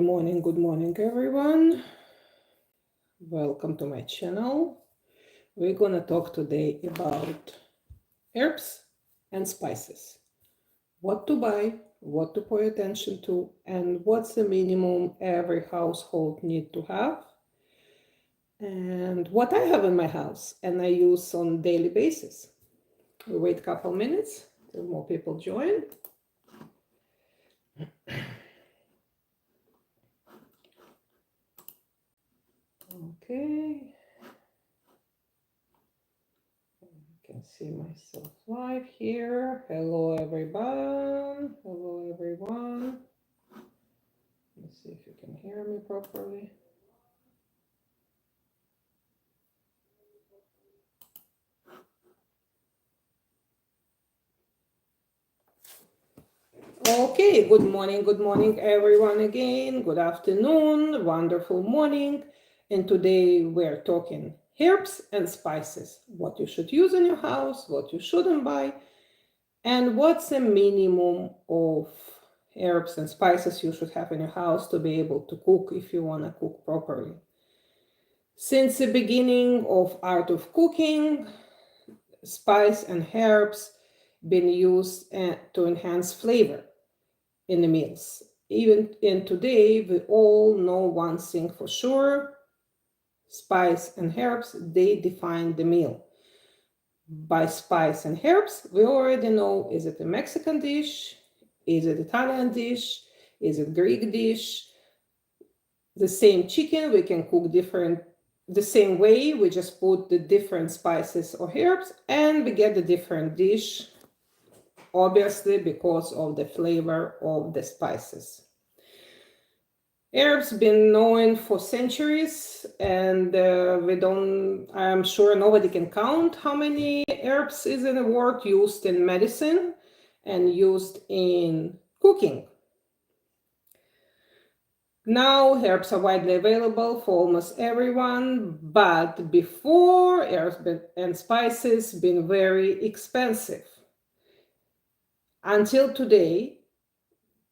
Good morning, everyone. Welcome to my channel. We're gonna talk today about herbs and spices. What to buy, what to pay attention to, and what's the minimum every household need to have, and what I have in my house and I use on daily basis. We wait a couple minutes till more people join. Okay. I can see myself live here. Hello, everyone. Hello, everyone. Let's see if you can hear me properly. Okay, good morning, everyone again. Good afternoon, wonderful morning. And today we're talking herbs and spices, what you should use in your house, what you shouldn't buy, and what's the minimum of herbs and spices you should have in your house to be able to cook if you want to cook properly. Since the beginning of art of cooking, spice and herbs been used to enhance flavor in the meals. Even in today, we all know one thing for sure: spice and herbs, they define the meal. By spice and herbs, we already know, is it a Mexican dish? Is it Italian dish? Is it Greek dish? The same chicken, we can cook the same way, we just put the different spices or herbs and we get the different dish, obviously because of the flavor of the spices. Herbs been known for centuries, and I'm sure nobody can count how many herbs is in the world used in medicine and used in cooking. Now herbs are widely available for almost everyone, but before, herbs and spices been very expensive. Until today,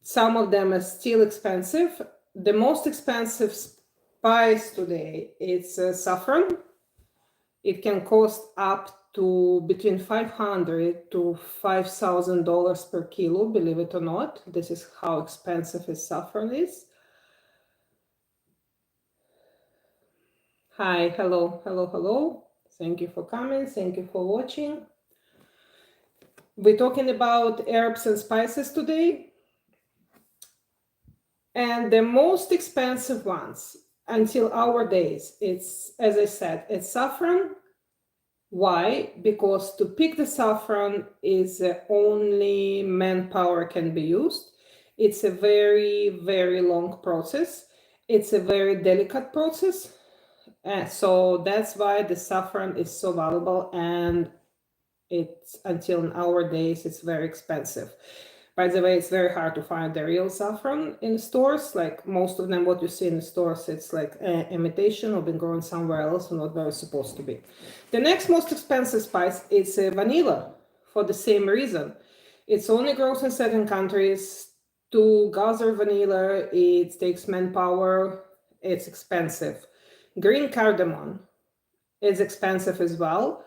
some of them are still expensive. The most expensive spice today is saffron. It can cost up to between $500 to $5,000 per kilo, believe it or not. This is how expensive saffron is. Hi, hello. Thank you for coming. Thank you for watching. We're talking about herbs and spices today. And the most expensive ones until our days, it's, as I said, it's saffron. Why? Because to pick the saffron is only manpower can be used. It's a very, very long process. It's a very delicate process. So that's why the saffron is so valuable, and it's until nowadays it's very expensive. By the way, it's very hard to find the real saffron in stores. Like most of them, what you see in the stores, it's like imitation or been grown somewhere else and not where it's supposed to be. The next most expensive spice is vanilla, for the same reason. It's only grows in certain countries. To gather vanilla, it takes manpower, it's expensive. Green cardamom is expensive as well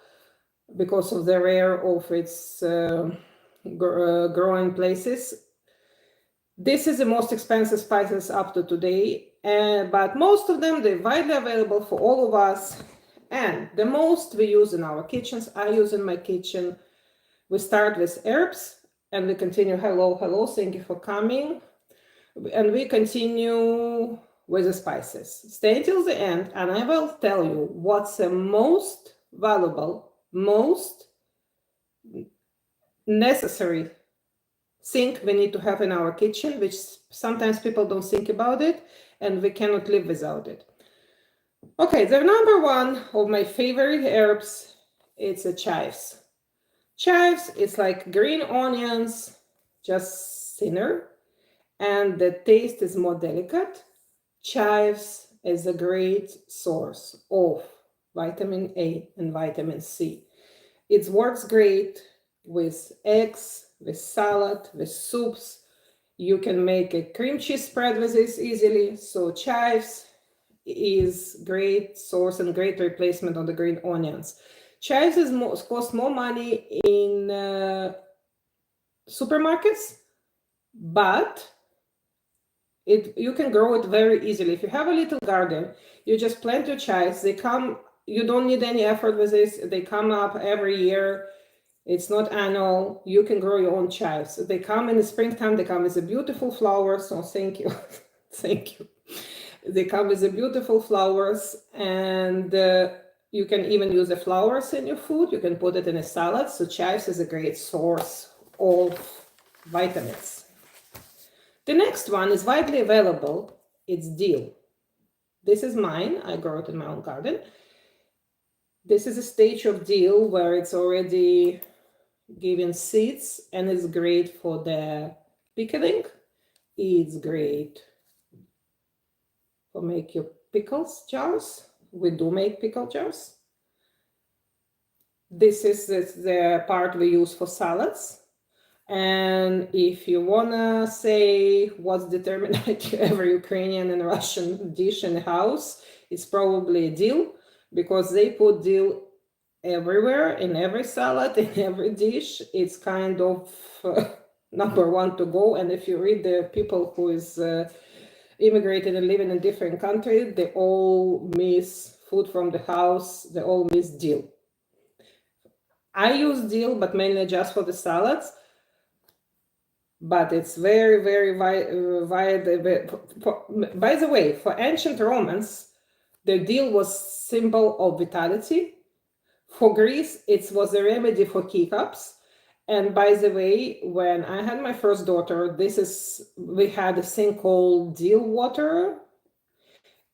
because of the rare of its growing places. This is the most expensive spices up to today, but most of them, they're widely available for all of us. And the most we use in our kitchens, I use in my kitchen, we start with herbs and we continue, hello, thank you for coming. And we continue with the spices. Stay until the end and I will tell you what's the most valuable, most necessary thing we need to have in our kitchen, which sometimes people don't think about it and we cannot live without it. Okay, the number one of my favorite herbs, it's a chives. Chives, it's like green onions, just thinner, and the taste is more delicate. Chives is a great source of vitamin A and vitamin C. It works great with eggs, with salad, with soups. You can make a cream cheese spread with this easily. So chives is great source and great replacement on the green onions. Chives cost more money in supermarkets, but you can grow it very easily. If you have a little garden, you just plant your chives. They come, you don't need any effort with this. They come up every year. It's not annual. You can grow your own chives. They come in the springtime. They come with a beautiful flowers. So thank you. Thank you. They come with the beautiful flowers, and you can even use the flowers in your food. You can put it in a salad. So chives is a great source of vitamins. The next one is widely available. It's dill. This is mine. I grow it in my own garden. This is a stage of dill where it's already given seeds, and it's great for the pickling. It's great for make your pickles jars. We do make pickle jars. This is the part we use for salads. And if you wanna say what's determined like every Ukrainian and Russian dish in the house, it's probably dill, because they put dill everywhere, in every salad, in every dish. It's kind of number one to go. And if you read the people who is immigrated and living in different countries, they all miss food from the house. They all miss dill. I use dill, but mainly just for the salads. But it's very, very wide. By the way, for ancient Romans, the dill was symbol of vitality. For Greece, it was a remedy for hiccups. And by the way, when I had my first daughter, we had a thing called dill water.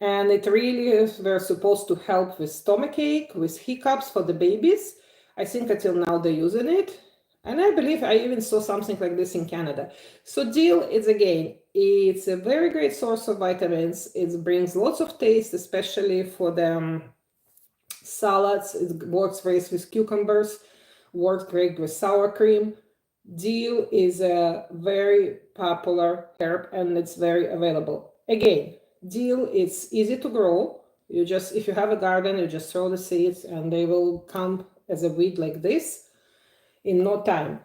And it really were supposed to help with stomachache, with hiccups for the babies. I think until now they're using it. And I believe I even saw something like this in Canada. So dill is, again, it's a very great source of vitamins. It brings lots of taste, especially for the salads. It works great with cucumbers, works great with sour cream. Dill is a very popular herb, and it's very available. Again, dill is easy to grow. If you have a garden, you just throw the seeds and they will come as a weed like this in no time.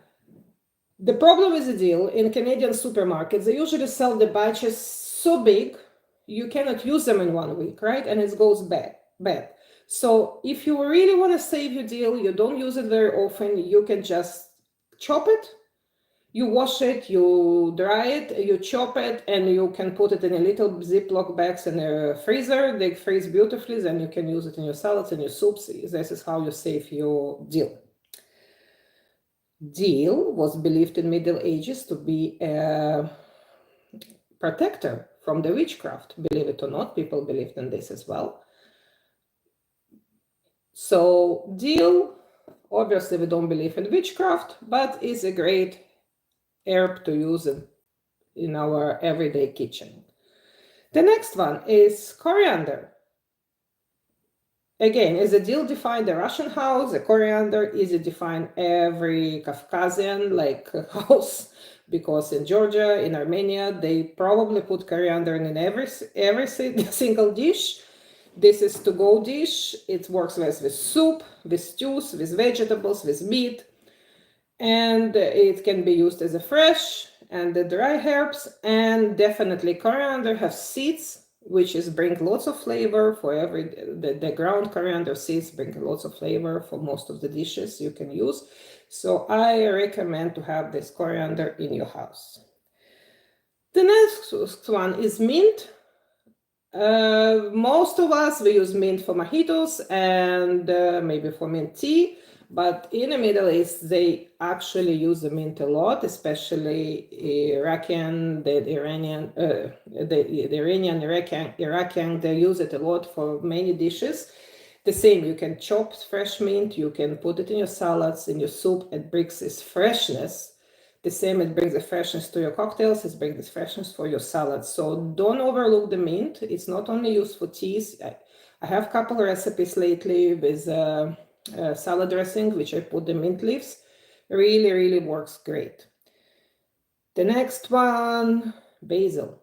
The problem with the dill in Canadian supermarkets, they usually sell the batches so big, you cannot use them in 1 week, right? And it goes bad. So if you really want to save your dill, you don't use it very often, you can just chop it, you wash it, you dry it, you chop it, and you can put it in a little Ziploc bags in a freezer. They freeze beautifully, then you can use it in your salads and your soups. This is how you save your dill. Dill was believed in Middle Ages to be a protector from the witchcraft. Believe it or not, people believed in this as well. So dill, obviously we don't believe in witchcraft, but is a great herb to use in our everyday kitchen. The next one is coriander. Again, as a dill defined the Russian house, the coriander is defined every Caucasian house, because in Georgia, in Armenia, they probably put coriander in every single dish. This is to-go dish. It works with soup, with stews, with vegetables, with meat, and it can be used as a fresh and the dry herbs. And definitely coriander has seeds, which bring lots of flavor for the ground coriander seeds bring lots of flavor for most of the dishes you can use. So I recommend to have this coriander in your house. The next one is mint. Most of us, we use mint for mojitos and maybe for mint tea. But in the Middle East, they actually use the mint a lot, especially Iranian, they use it a lot for many dishes. The same, you can chop fresh mint, you can put it in your salads, in your soup. It brings this freshness. The same, it brings the freshness to your cocktails, it brings the freshness for your salads. So don't overlook the mint. It's not only used for teas. I have a couple of recipes lately with salad dressing, which I put the mint leaves. Really, really works great. The next one, basil.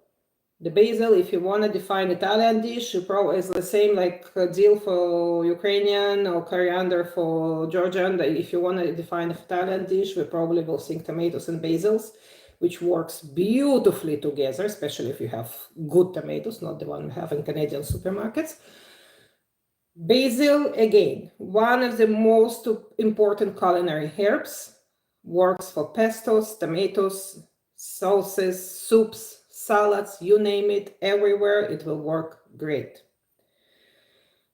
The basil, if you want to define Italian dish, is the same like dill for Ukrainian or coriander for Georgian. If you want to define Italian dish, we probably will think tomatoes and basils, which works beautifully together, especially if you have good tomatoes, not the one we have in Canadian supermarkets. Basil, again, one of the most important culinary herbs, works for pestos, tomatoes, sauces, soups, salads, you name it, everywhere it will work great.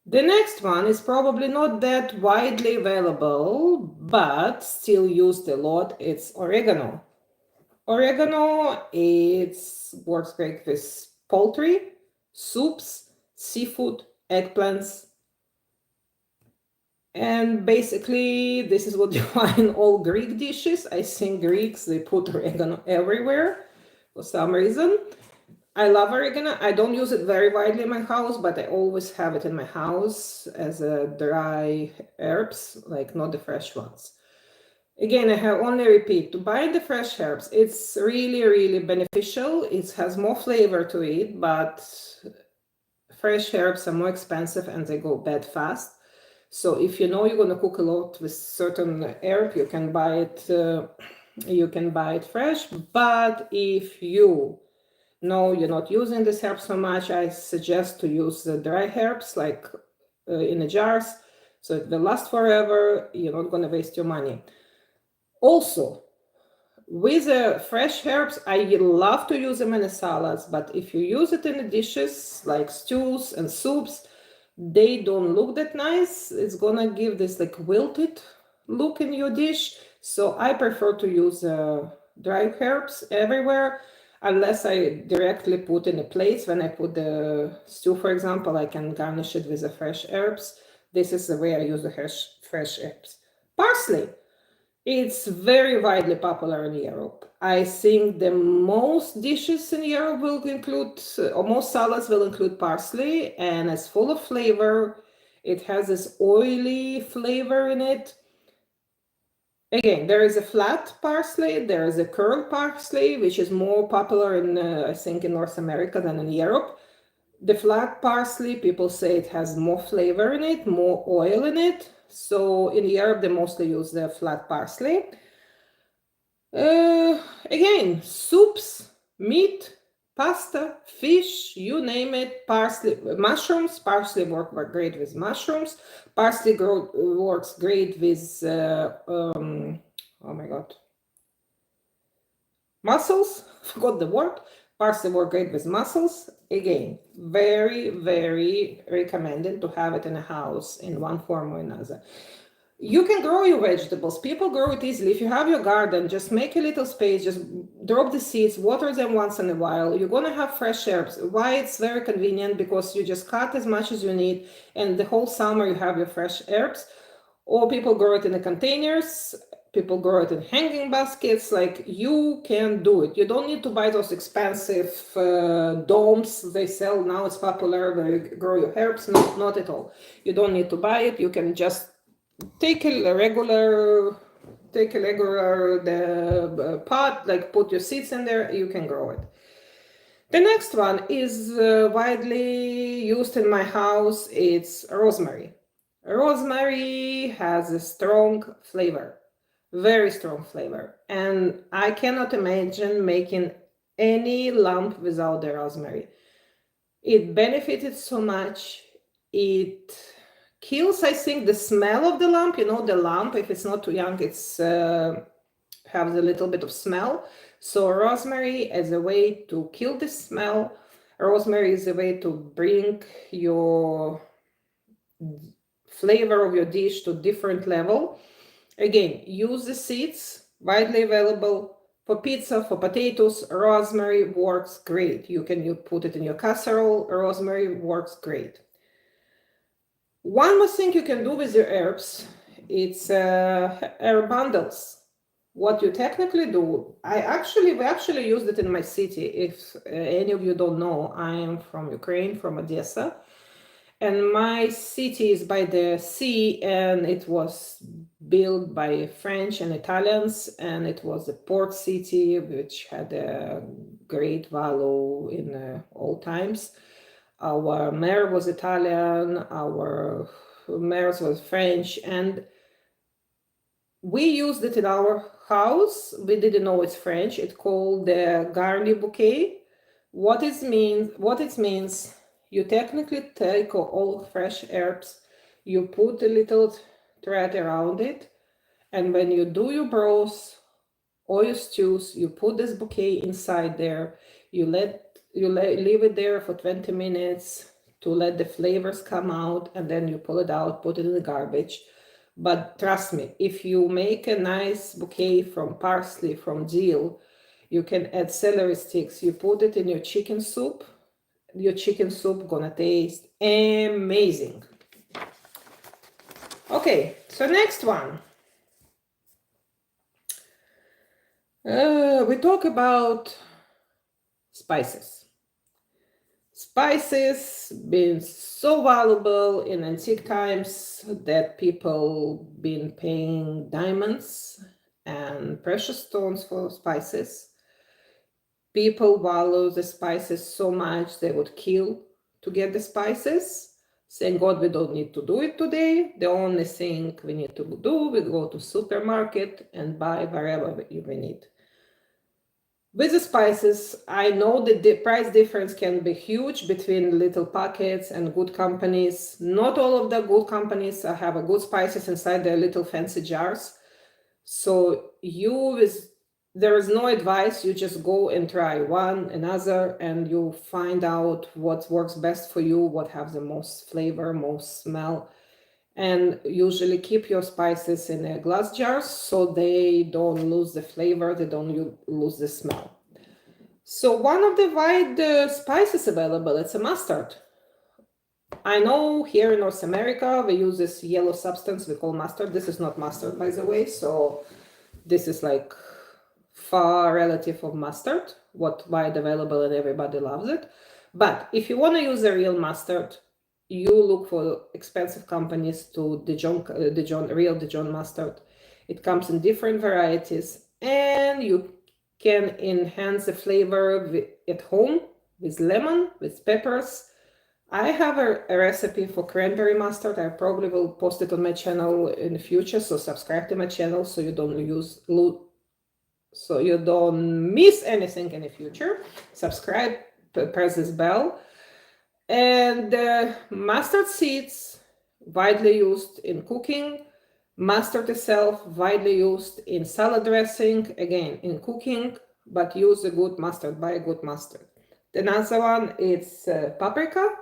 The next one is probably not that widely available, but still used a lot. It's oregano. Oregano, it works great with poultry, soups, seafood, eggplants. And basically, this is what you find in all Greek dishes. I think Greeks, they put oregano everywhere for some reason. I love oregano. I don't use it very widely in my house, but I always have it in my house as a dry herbs, like not the fresh ones. Again, I have only repeat, to buy the fresh herbs, it's really, really beneficial. It has more flavor to it, but fresh herbs are more expensive and they go bad fast. So if you know you're going to cook a lot with certain herb, you can buy it fresh. But if you know you're not using this herb so much, I suggest to use the dry herbs, like in the jars, so it will last forever. You're not going to waste your money. Also, with the fresh herbs, I love to use them in the salads, but if you use it in the dishes like stews and soups, they don't look that nice. It's gonna give this like wilted look in your dish. So I prefer to use dry herbs everywhere, unless I directly put in a plate. When I put the stew, for example, I can garnish it with the fresh herbs. This is the way I use the fresh herbs. Parsley. It's very widely popular in Europe. I think the most dishes in Europe will include, or most salads will include parsley, and it's full of flavor. It has this oily flavor in it. Again, there is a flat parsley, there is a curled parsley, which is more popular in, I think, in North America than in Europe. The flat parsley, people say it has more flavor in it, more oil in it. So in Europe, they mostly use the flat parsley. Again, soups, meat, pasta, fish, you name it, parsley, mushrooms. Parsley works great with mushrooms. Parsley works great with, oh my God, mussels. Forgot the word. Parsley works great with mussels. Again, very, very recommended to have it in a house in one form or another. You can grow your vegetables. People grow it easily. If you have your garden, just make a little space, just drop the seeds, water them once in a while. You're going to have fresh herbs. Why it's very convenient? Because you just cut as much as you need, and the whole summer you have your fresh herbs. Or people grow it in the containers. People grow it in hanging baskets. Like, you can do it. You don't need to buy those expensive domes they sell now. It's popular where you grow your herbs. No, not at all. You don't need to buy it. You can just take a regular pot, like put your seeds in there, you can grow it. The next one is widely used in my house. It's rosemary. Rosemary has a strong flavor, very strong flavor, and I cannot imagine making any lamp without the rosemary. It benefited so much. It kills, I think, the smell of the lamp. You know, the lamp, if it's not too young, it's has a little bit of smell. So rosemary as a way to kill the smell. Rosemary is a way to bring your flavor of your dish to different level. Again, use the seeds, widely available. For pizza, for potatoes, rosemary works great. You put it in your casserole. Rosemary works great. One more thing you can do with your herbs, it's herb bundles. What you technically do, we actually used it in my city. If any of you don't know, I am from Ukraine, from Odessa. And my city is by the sea, and it was built by French and Italians, and it was a port city which had a great value in all times. Our mayor was Italian, our mayor was French, and we used it in our house. We didn't know it's French. It's called the garni bouquet. What it means, you technically take all fresh herbs, you put a little thread around it, and when you do your broths or your stews, you put this bouquet inside there. Leave it there for 20 minutes to let the flavors come out, and then you pull it out, put it in the garbage. But trust me, if you make a nice bouquet from parsley, from dill, you can add celery sticks. You put it in your chicken soup gonna taste amazing. Okay, so next one. We talk about spices. Spices been so valuable in antique times that people been paying diamonds and precious stones for spices. People value the spices so much they would kill to get the spices. Thank God we don't need to do it today. The only thing we need to do, we go to supermarket and buy wherever we need. With the spices, I know that the price difference can be huge between little packets and good companies. Not all of the good companies have a good spices inside their little fancy jars. So there is no advice. You just go and try one, another, and you find out what works best for you, what has the most flavor, most smell. And usually keep your spices in a glass jars so they don't lose the flavor, they don't lose the smell. So one of the wide spices available, it's a mustard. I know here in North America we use this yellow substance we call mustard. This is not mustard, by the way, so this is like far relative of mustard, what wide available and everybody loves it. But if you want to use a real mustard, you look for expensive companies to real Dijon mustard. It comes in different varieties, and you can enhance the flavor at home with lemon, with peppers. I have a recipe for cranberry mustard. I probably will post it on my channel in the future, so subscribe to my channel so you don't miss anything in the future. Subscribe, press this bell. And mustard seeds, widely used in cooking. Mustard itself, widely used in salad dressing, again in cooking, but use a good mustard, buy a good mustard. Another one is paprika.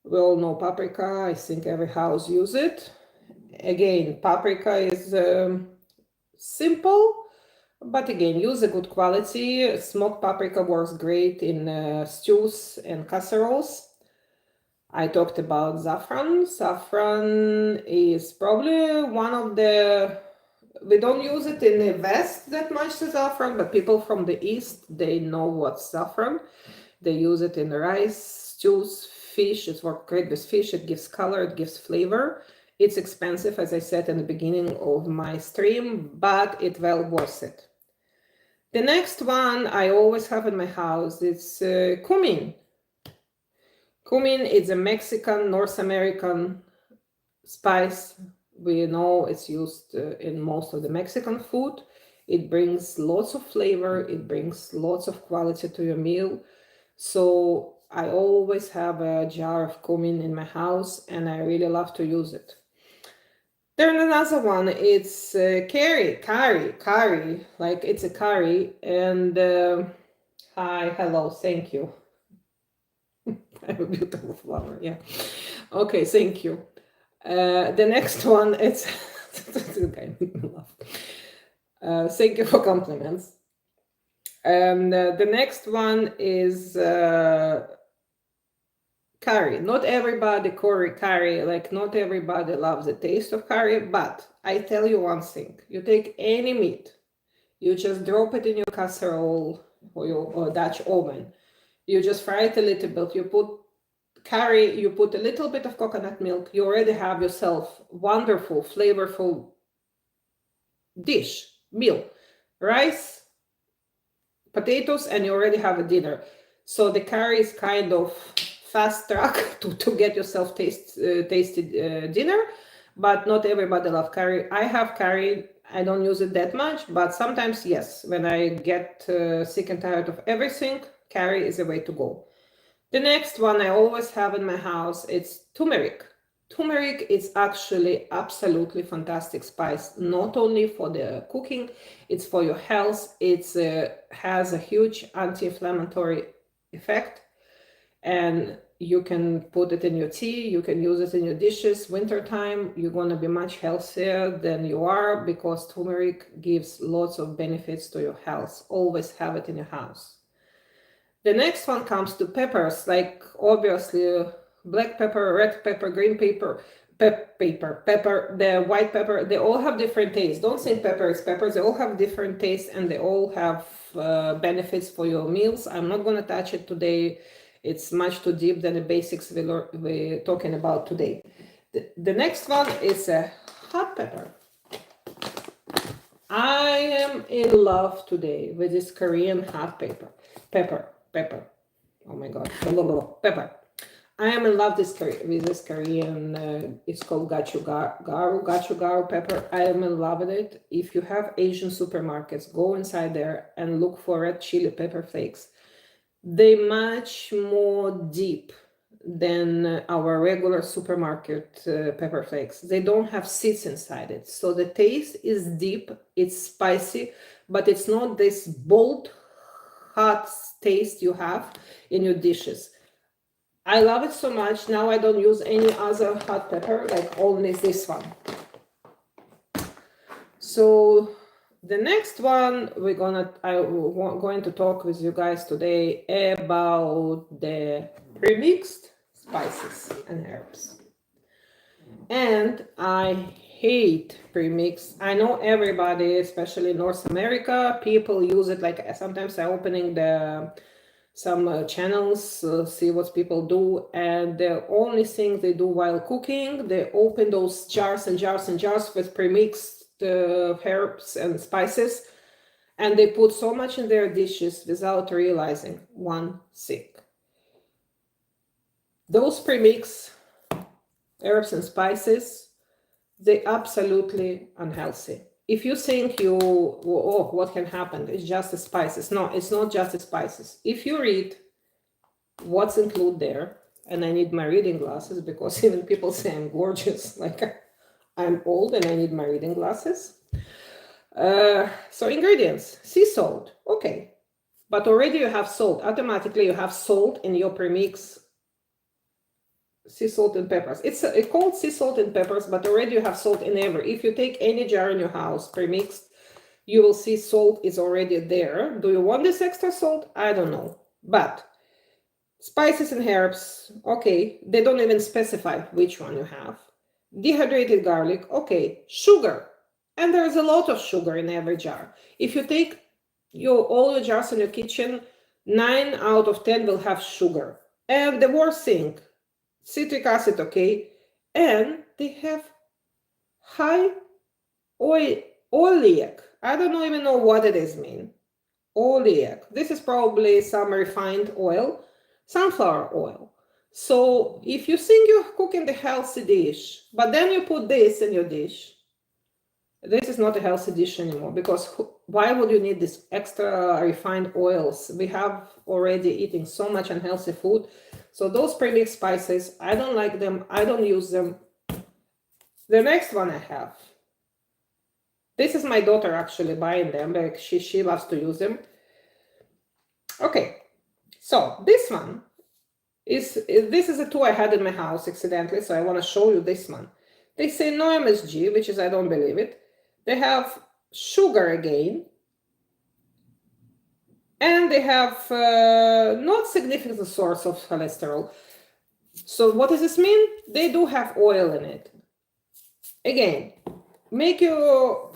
We all know paprika, I think every house uses it. Again, paprika is simple, but again, use a good quality. Smoked paprika works great in stews and casseroles. I talked about saffron. Saffron is probably one of we don't use it in the West that much, the saffron, but people from the East, they know what's saffron. They use it in rice, stews, fish. It works great with fish. It gives color, it gives flavor. It's expensive, as I said in the beginning of my stream, but it's well worth it. The next one I always have in my house is cumin. Cumin is a Mexican, North American spice. We know it's used in most of the Mexican food. It brings lots of flavor. It brings lots of quality to your meal. So I always have a jar of cumin in my house, and I really love to use it. Then another one, it's curry, like it's a curry. And hi, hello, thank you. I have a beautiful flower, yeah. Okay, thank you. The next one, it's okay, thank you for compliments. And the next one is curry. Not everybody curry, like not everybody loves the taste of curry, but I tell you one thing. You take any meat, you just drop it in your casserole or your Dutch oven. You just fry it a little bit. You put curry, you put a little bit of coconut milk, you already have yourself wonderful, flavorful dish, meal, rice, potatoes, and you already have a dinner. So the curry is kind of fast track to get yourself tasted dinner, but not everybody loves curry. I have curry. I don't use it that much, but sometimes, yes, when I get sick and tired of everything, curry is the way to go. The next one I always have in my house, it's turmeric. Turmeric is actually absolutely fantastic spice, not only for the cooking, it's for your health. It has a huge anti-inflammatory effect, and you can put it in your tea, you can use it in your dishes. Wintertime, you're going to be much healthier than you are because turmeric gives lots of benefits to your health. Always have it in your house. The next one comes to peppers, like obviously black pepper, red pepper, green pepper, pepper, the white pepper, they all have different tastes. Don't think pepper is peppers, they all have different tastes and they all have benefits for your meals. I'm not going to touch it today. It's much too deep than the basics we're talking about today. The next one is a hot pepper. I am in love today with this Korean hot pepper. Oh my god, pepper. I am in love with this Korean, it's called gachugaru pepper. I am in love with it. If you have Asian supermarkets, go inside there and look for red chili pepper flakes. They're much more deep than our regular supermarket pepper flakes. They don't have seeds inside it. So the taste is deep, it's spicy, but it's not this bold, hot taste you have in your dishes. I love it so much. Now I don't use any other hot pepper, like only this one. So the next one I'm going to talk with you guys today about the premixed spices and herbs. And I hate premix. I know everybody, especially in North America, people use it. Like sometimes I'm opening some channels, see what people do, and the only thing they do while cooking, they open those jars and jars and jars with premixed herbs and spices, and they put so much in their dishes without realizing one thing. Those premix herbs and spices, they're absolutely unhealthy. If you think what can happen, it's just the spices. No, it's not just the spices. If you read what's included there, and I need my reading glasses because even people say I'm gorgeous, like I'm old and I need my reading glasses. So ingredients, sea salt, okay. But already you have salt. Automatically you have salt in your premix sea salt and peppers. It's called sea salt and peppers, but already you have salt in every. If you take any jar in your house, premixed, you will see salt is already there. Do you want this extra salt? I don't know. But spices and herbs, okay, they don't even specify which one you have. Dehydrated garlic, okay. Sugar, and there's a lot of sugar in every jar. If you take all the jars in your kitchen, 9 out of 10 will have sugar. And the worst thing, citric acid, okay, and they have high oleic. I don't even know what it is mean. Oleic. This is probably some refined oil, sunflower oil. So if you think you're cooking the healthy dish, but then you put this in your dish, this is not a healthy dish anymore, because why would you need this extra refined oils? We have already eating so much unhealthy food. So those premixed spices, I don't like them. I don't use them. The next one I have. This is my daughter actually buying them. Like she loves to use them. Okay. So this one this is a two I had in my house accidentally. So I want to show you this one. They say no MSG, which is I don't believe it. They have sugar again. And they have not significant source of cholesterol. So what does this mean? They do have oil in it. Again, make you,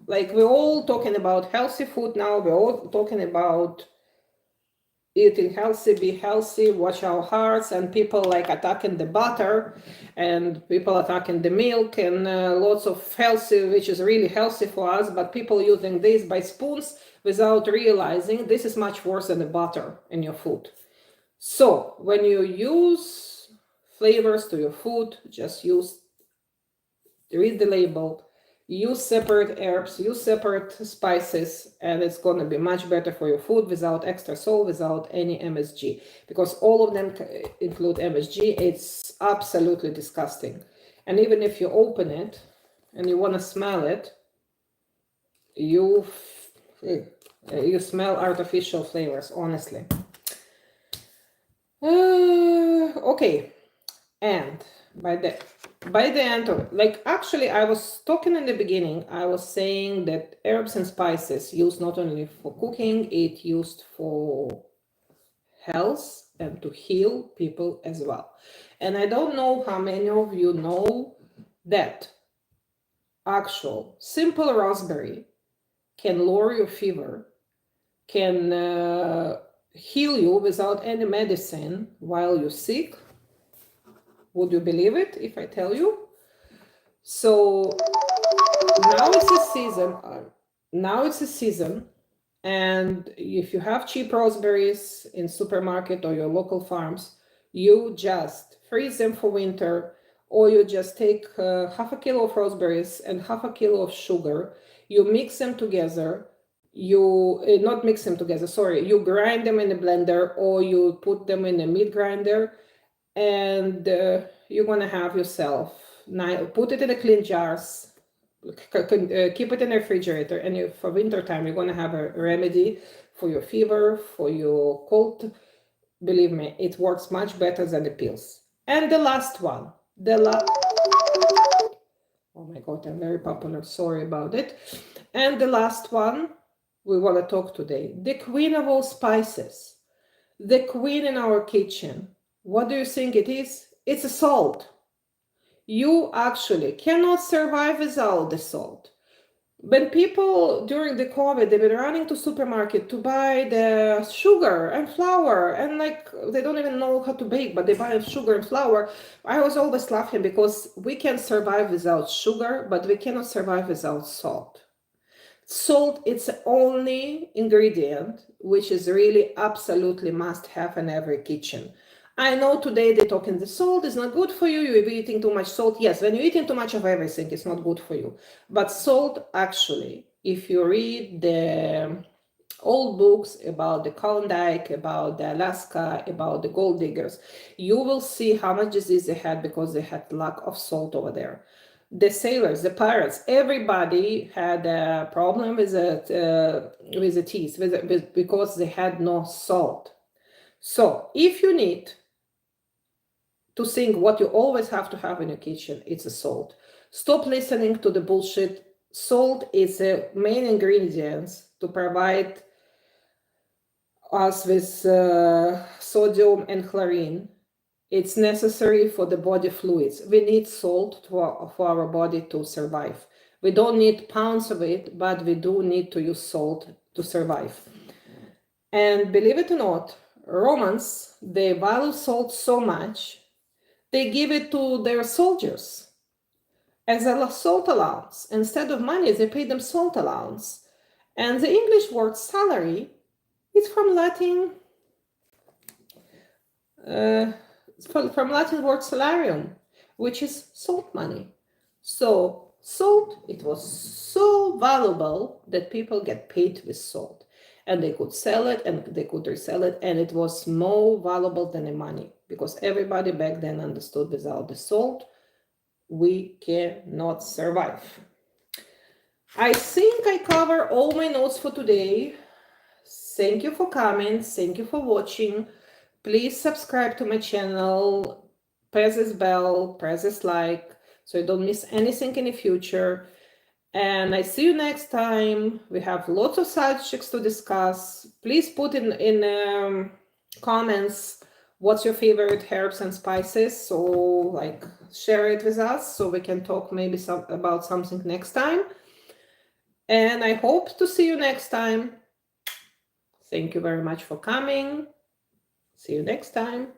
like we're all talking about healthy food now. We're all talking about eating healthy, be healthy, watch our hearts, and people like attacking the butter and people attacking the milk and lots of healthy, which is really healthy for us, but people using this by spoons without realizing this is much worse than the butter in your food. So when you use flavors to your food, just read the label, use separate herbs, use separate spices, and it's going to be much better for your food without extra salt, without any MSG, because all of them include MSG. It's absolutely disgusting. And even if you open it and you want to smell it, you smell artificial flavors, honestly. Okay, and by the end of, like, actually I was talking in the beginning, I was saying that herbs and spices used not only for cooking, it used for health and to heal people as well. And I don't know how many of you know that actual simple raspberry can lower your fever, can heal you without any medicine while you're sick. Would you believe it if I tell you? So now it's a season. And if you have cheap raspberries in supermarket or your local farms, you just freeze them for winter, or you just take half a kilo of raspberries and half a kilo of sugar. You mix them together. You not mix them together. Sorry, you grind them in a blender, or you put them in a meat grinder, and you're gonna have yourself. Now put it in a clean jars. Keep it in the refrigerator, and for winter time, you're gonna have a remedy for your fever, for your cold. Believe me, it works much better than the pills. And the last one, oh my God, I'm very popular. Sorry about it. And the last one we want to talk today, the queen of all spices, the queen in our kitchen. What do you think it is? It's a salt. You actually cannot survive without the salt. When people during the COVID, they've been running to supermarket to buy the sugar and flour, and like they don't even know how to bake, but they buy sugar and flour. I was always laughing because we can survive without sugar, but we cannot survive without salt. Salt, it's the only ingredient which is really absolutely must have in every kitchen. I know today they're talking the salt is not good for you, you're eating too much salt. Yes, when you're eating too much of everything, it's not good for you. But salt, actually, if you read the old books about the Klondike, about the Alaska, about the gold diggers, you will see how much disease they had because they had lack of salt over there. The sailors, the pirates, everybody had a problem with the teeth because they had no salt. So if you need to think what you always have to have in your kitchen, it's a salt. Stop listening to the bullshit. Salt is the main ingredient to provide us with sodium and chlorine. It's necessary for the body fluids. We need salt for our body to survive. We don't need pounds of it, but we do need to use salt to survive. And believe it or not, Romans, they value salt so much, they give it to their soldiers as a salt allowance. Instead of money, they pay them salt allowance. And the English word salary is from Latin word salarium, which is salt money. So salt, it was so valuable that people get paid with salt, and they could sell it and they could resell it, and it was more valuable than the money because everybody back then understood without the salt we cannot survive. I think I cover all my notes for today. Thank you for coming. Thank you for watching. Please subscribe to my channel, press this bell, press this like, so you don't miss anything in the future. And I see you next time. We have lots of subjects to discuss. Please put in comments what's your favorite herbs and spices. So like share it with us so we can talk maybe about something next time. And I hope to see you next time. Thank you very much for coming. See you next time.